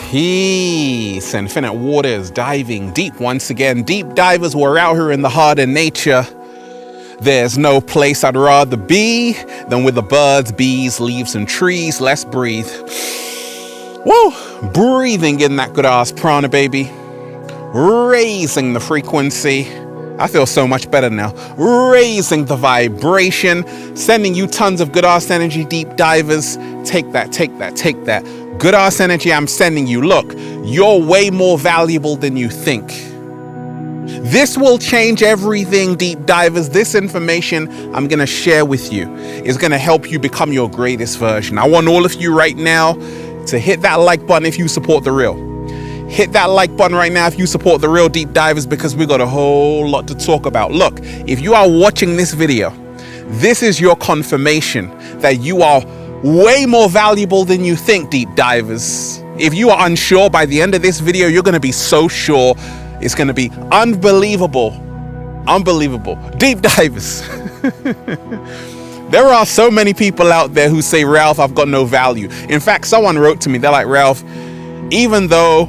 Peace. Infinite waters, diving deep once again. Deep divers, we're out here in the heart of nature. There's no place I'd rather be than with the birds, bees, leaves, and trees. Let's breathe. Woo! Breathing in that good ass prana, baby. Raising the frequency. I feel so much better now. Raising the vibration. Sending you tons of good ass energy, deep divers. Take that, take that, take that. Good ass energy I'm sending you. Look, you're way more valuable than you think. This will change everything, deep divers. This information I'm going to share with you is going to help you become your greatest version. I want all of you right now to hit that like button if you support the real. Hit that like button right now if you support the real, deep divers, because we got a whole lot to talk about. Look, if you are watching this video, this is your confirmation that you are way more valuable than you think, deep divers. If you are unsure, by the end of this video, you're going to be so sure. It's going to be unbelievable. Unbelievable. Deep divers. There are so many people out there who say, Ralph, I've got no value. In fact, someone wrote to me, they're like, Ralph, even though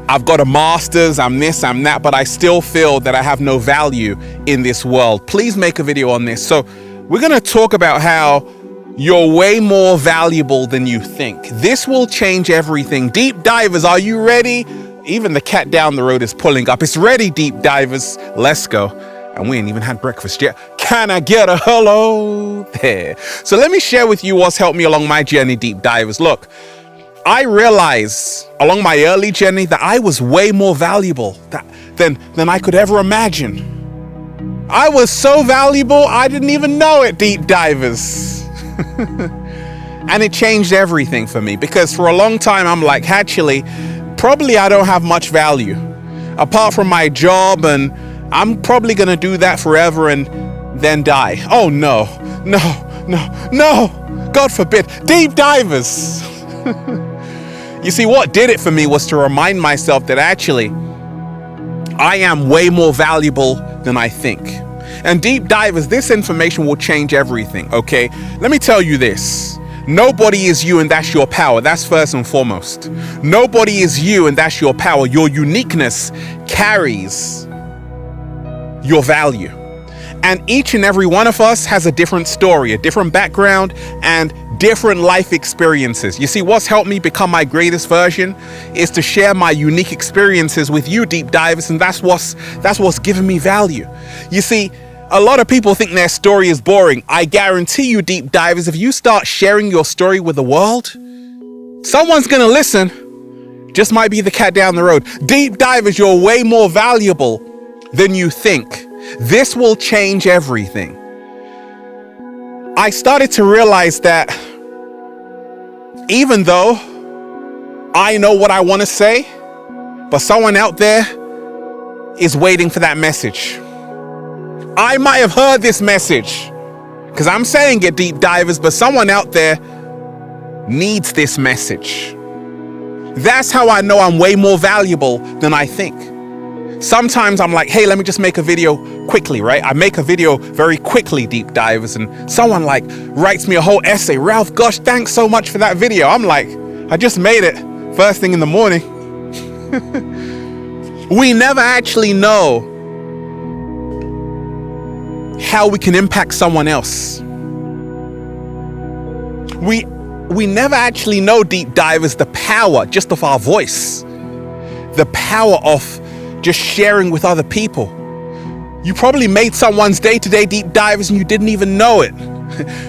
I've got a master's, I'm this, I'm that, but I still feel that I have no value in this world. Please make a video on this. So we're going to talk about how you're way more valuable than you think. This will change everything. Deep divers, are you ready? Even the cat down the road is pulling up. It's ready, deep divers. Let's go. And we ain't even had breakfast yet. Can I get a hello there? So let me share with you what's helped me along my journey, deep divers. Look, I realized along my early journey that I was way more valuable than I could ever imagine. I was so valuable, I didn't even know it, deep divers. And it changed everything for me, because for a long time I'm like, actually, probably I don't have much value apart from my job, and I'm probably gonna do that forever and then die. Oh no, no, no, no, God forbid. Deep divers. You see, what did it for me was to remind myself that actually I am way more valuable than I think. And deep divers, this information will change everything, okay? Let me tell you this. Nobody is you, and that's your power. That's first and foremost. Nobody is you, and that's your power. Your uniqueness carries your value. And each and every one of us has a different story, a different background, and different life experiences. You see, what's helped me become my greatest version is to share my unique experiences with you, deep divers, and that's what's given me value. You see, a lot of people think their story is boring. I guarantee you, deep divers, if you start sharing your story with the world, someone's gonna listen. Just might be the cat down the road. Deep divers, you're way more valuable than you think. This will change everything. I started to realize that even though I know what I want to say, but someone out there is waiting for that message. I might have heard this message because I'm saying it, deep divers, but someone out there needs this message. That's how I know I'm way more valuable than I think. Sometimes I'm like, hey, let me just make a video quickly, right? I make a video very quickly, deep divers, and someone like writes me a whole essay. Ralph, gosh, thanks so much for that video. I'm like, I just made it first thing in the morning. We never actually know how we can impact someone else. We never actually know, deep divers, the power just of our voice, the power of just sharing with other people. You probably made someone's day today, deep divers, and you didn't even know it.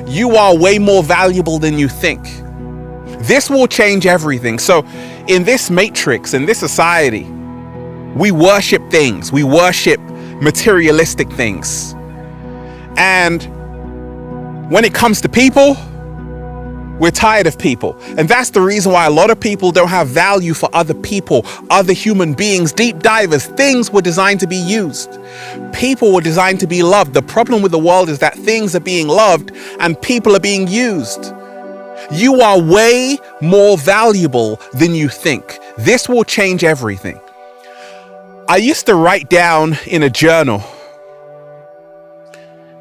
You are way more valuable than you think. This will change everything. So in this matrix, in this society, we worship things. We worship materialistic things. And when it comes to people, we're tired of people. And that's the reason why a lot of people don't have value for other people, other human beings. Deep divers, things were designed to be used. People were designed to be loved. The problem with the world is that things are being loved and people are being used. You are way more valuable than you think. This will change everything. I used to write down in a journal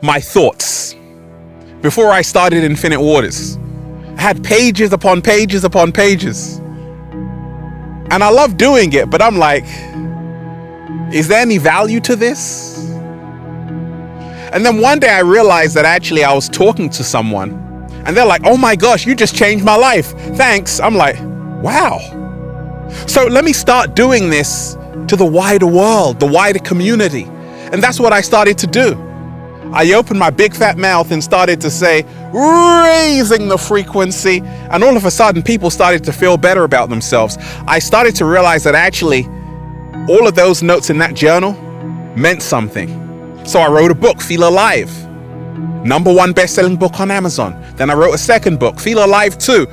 my thoughts before I started Infinite Waters. I had pages upon pages upon pages. And I love doing it, but I'm like, is there any value to this? And then one day I realized that actually I was talking to someone and they're like, oh my gosh, you just changed my life. Thanks. I'm like, wow. So let me start doing this to the wider world, the wider community. And that's what I started to do. I opened my big fat mouth and started to say, raising the frequency. And all of a sudden, people started to feel better about themselves. I started to realize that actually, all of those notes in that journal meant something. So I wrote a book, Feel Alive. #1 best-selling book on Amazon. Then I wrote a second book, Feel Alive 2.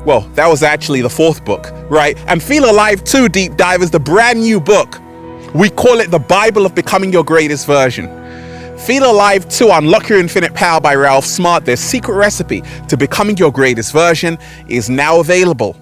Well, that was actually the 4th book, right? And Feel Alive 2, Deep Dive, is the brand new book. We call it the Bible of Becoming Your Greatest Version. Feel Alive 2, Unlock Your Infinite Power by Ralph Smart, their secret recipe to becoming your greatest version, is now available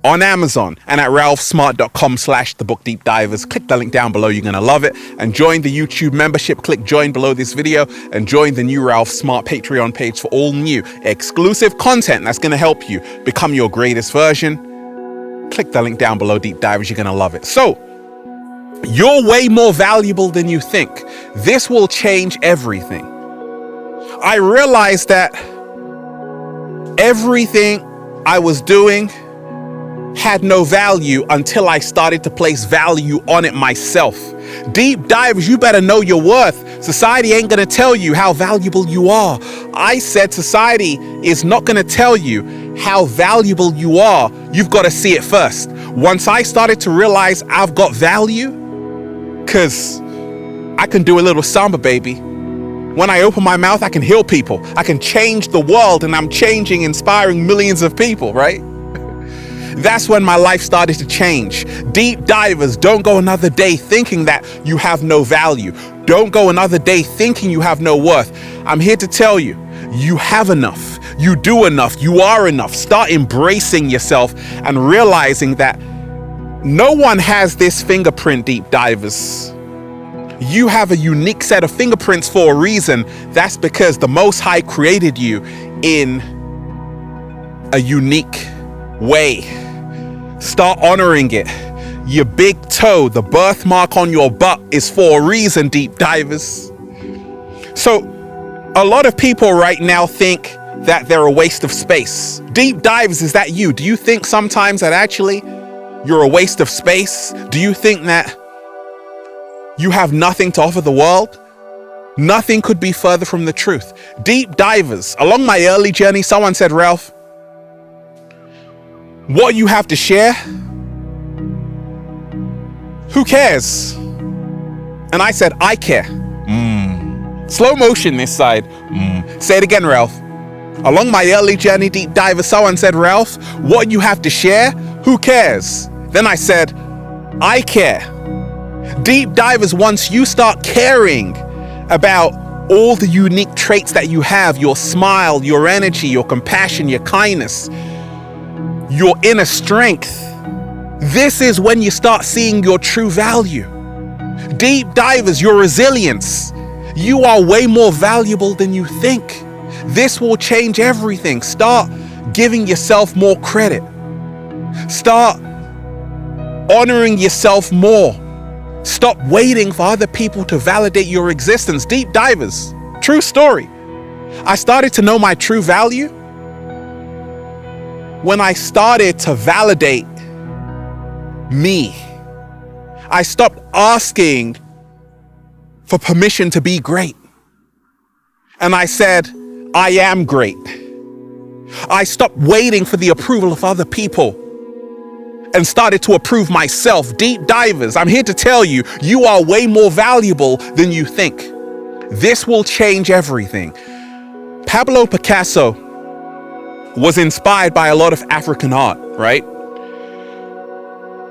on Amazon and at ralphsmart.com/thebookdeepdivers. Click the link down below. You're going to love it. And join the YouTube membership. Click join below this video and join the new Ralph Smart Patreon page for all new exclusive content that's going to help you become your greatest version. Click the link down below, Deep Divers. You're going to love it. So, you're way more valuable than you think. This will change everything. I realized that everything I was doing had no value until I started to place value on it myself. Deep divers, you better know your worth. Society ain't gonna tell you how valuable you are. I said society is not gonna tell you how valuable you are. You've got to see it first. Once I started to realize I've got value, because I can do a little samba, baby. When I open my mouth, I can heal people. I can change the world, and I'm changing, inspiring millions of people, right? That's when my life started to change. Deep divers, don't go another day thinking that you have no value. Don't go another day thinking you have no worth. I'm here to tell you, you have enough. You do enough. You are enough. Start embracing yourself and realizing that no one has this fingerprint, deep divers. You have a unique set of fingerprints for a reason. That's because the Most High created you in a unique way. Start honoring it. Your big toe, the birthmark on your butt, is for a reason, deep divers. So a lot of people right now think that they're a waste of space. Deep divers, is that you? Do you think sometimes that actually you're a waste of space? Do you think that you have nothing to offer the world? Nothing could be further from the truth. Deep divers, along my early journey, someone said, Ralph, what you have to share, who cares? And I said, I care. Slow motion this side. Say it again, Ralph. Along my early journey, deep diver, someone said, Ralph, what you have to share, who cares? Then I said, I care. Deep divers, once you start caring about all the unique traits that you have, your smile, your energy, your compassion, your kindness, your inner strength, this is when you start seeing your true value. Deep divers, your resilience, you are way more valuable than you think. This will change everything. Start giving yourself more credit. Start honoring yourself more. Stop waiting for other people to validate your existence. Deep divers, true story. I started to know my true value when I started to validate me. I stopped asking for permission to be great. And I said, I am great. I stopped waiting for the approval of other people and started to approve myself. Deep divers, I'm here to tell you, you are way more valuable than you think. This will change everything. Pablo Picasso was inspired by a lot of African art, right?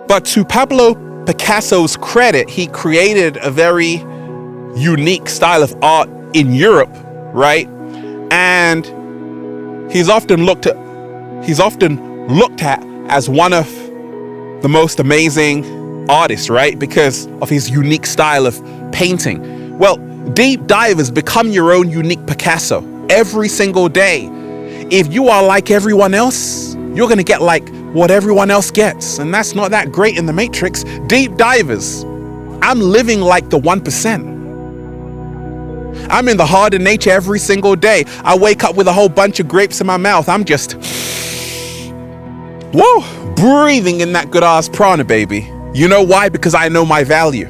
But to Pablo Picasso's credit, he created a very unique style of art in Europe, right? And he's often looked at as one of the most amazing artists, right? Because of his unique style of painting. Well, deep divers, become your own unique Picasso every single day. If you are like everyone else, you're going to get like what everyone else gets, and that's not that great in the Matrix. Deep divers, I'm living like the 1%. I'm in the heart of nature every single day. I wake up with a whole bunch of grapes in my mouth. I'm just, whoa, breathing in that good ass prana, baby. You know why? Because I know my value.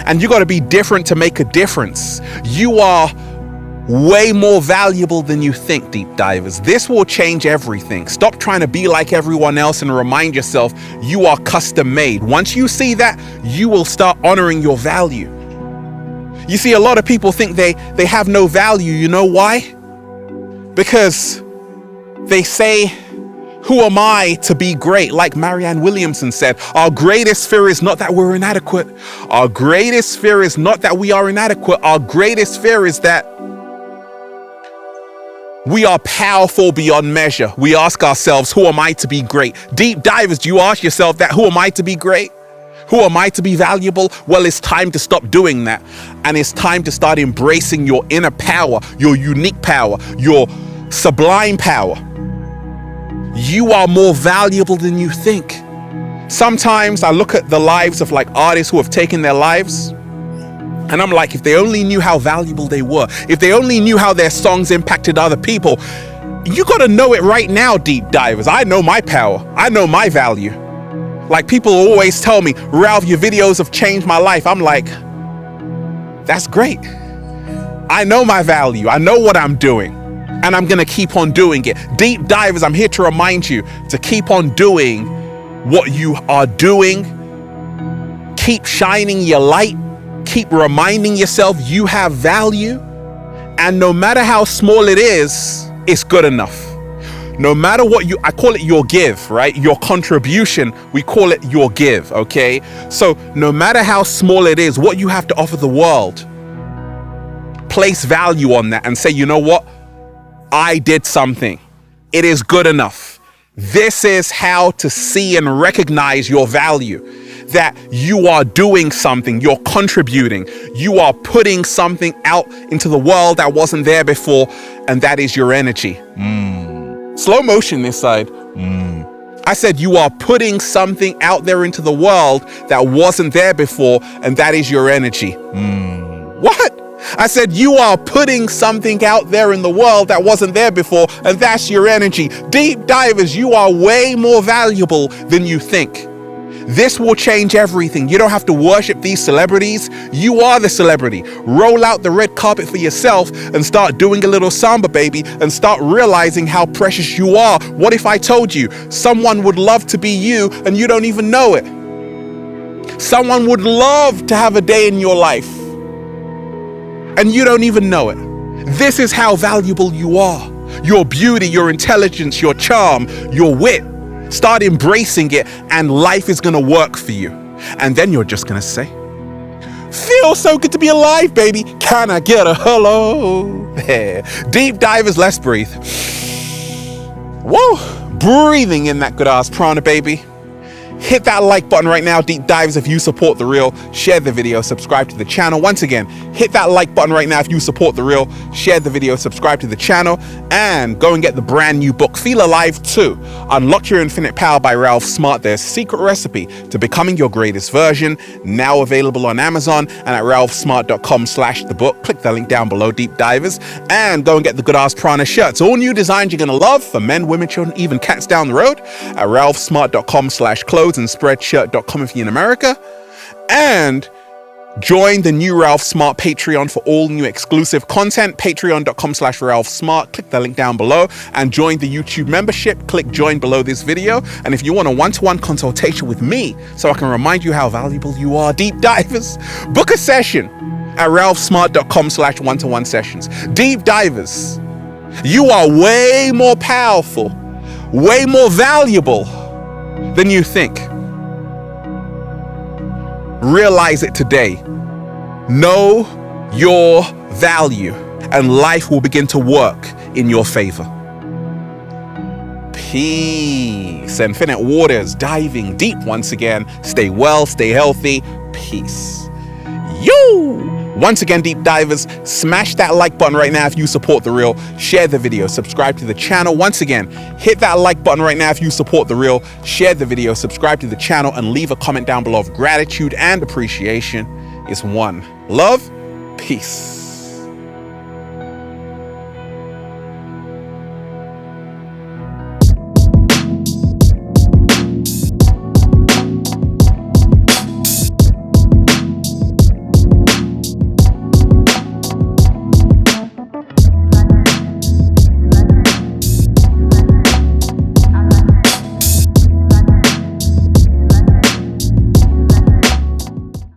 And you got to be different to make a difference. You are way more valuable than you think, deep divers. This will change everything. Stop trying to be like everyone else and remind yourself you are custom made. Once you see that, you will start honoring your value. You see, a lot of people think they have no value. You know why? Because they say, who am I to be great? Like Marianne Williamson said, our greatest fear is not that we're inadequate. Our greatest fear is not that we are inadequate. Our greatest fear is that we are powerful beyond measure. We ask ourselves, who am I to be great? Deep divers, do you ask yourself that? Who am I to be great? Who am I to be valuable? Well, it's time to stop doing that. And it's time to start embracing your inner power, your unique power, your sublime power. You are more valuable than you think. Sometimes I look at the lives of like artists who have taken their lives, and I'm like, if they only knew how valuable they were, if they only knew how their songs impacted other people. You got to know it right now, deep divers. I know my power. I know my value. Like, people always tell me, Ralph, your videos have changed my life. I'm like, that's great. I know my value. I know what I'm doing, and I'm going to keep on doing it. Deep divers, I'm here to remind you to keep on doing what you are doing. Keep shining your light. Keep reminding yourself you have value. And no matter how small it is, it's good enough. No matter what I call it your give, right? Your contribution, we call it your give, okay? So no matter how small it is, what you have to offer the world, place value on that and say, you know what? I did something. It is good enough. This is how to see and recognize your value, that you are doing something, you're contributing, you are putting something out into the world that wasn't there before, and that is your energy. Slow motion this side. I said you are putting something out there into the world that wasn't there before, and that is your energy. What? I said you are putting something out there in the world that wasn't there before, and that's your energy. Deep divers, you are way more valuable than you think. This will change everything. You don't have to worship these celebrities. You are the celebrity. Roll out the red carpet for yourself and start doing a little samba, baby, and start realizing how precious you are. What if I told you someone would love to be you and you don't even know it? Someone would love to have a day in your life and you don't even know it. This is how valuable you are. Your beauty, your intelligence, your charm, your wit. Start embracing it, and life is going to work for you. And then you're just going to say, feels so good to be alive, baby. Can I get a hello? There. Deep divers, let's breathe. Whoa. Breathing in that good ass prana, baby. Hit that like button right now, deep divers, if you support The Real. Share the video, subscribe to the channel. Once again, hit that like button right now if you support The Real. Share the video, subscribe to the channel, and go and get the brand new book, Feel Alive 2, Unlock Your Infinite Power by Ralph Smart. Their secret recipe to becoming your greatest version, now available on Amazon and at ralphsmart.com/thebook. Click the link down below, deep divers, and go and get the good ass prana shirts. All new designs you're gonna love for men, women, children, even cats down the road at ralphsmart.com/clothes and spreadshirt.com if you're in America. And join the new Ralph Smart Patreon for all new exclusive content, patreon.com/Ralph Smart. Click the link down below and join the YouTube membership. Click join below this video. And if you want a one-to-one consultation with me so I can remind you how valuable you are, deep divers, book a session at ralphsmart.com/one-to-one sessions. Deep divers, you are way more powerful, way more valuable than you think. Realize it today. Know your value, and life will begin to work in your favor. Peace. Infinite waters, diving deep once again. Stay well, stay healthy. Peace. You. Once again, deep divers, smash that like button right now if you support the real. Share the video, subscribe to the channel. Once again, hit that like button right now if you support the real. Share the video, subscribe to the channel, and leave a comment down below of gratitude and appreciation. It's one. Love, peace.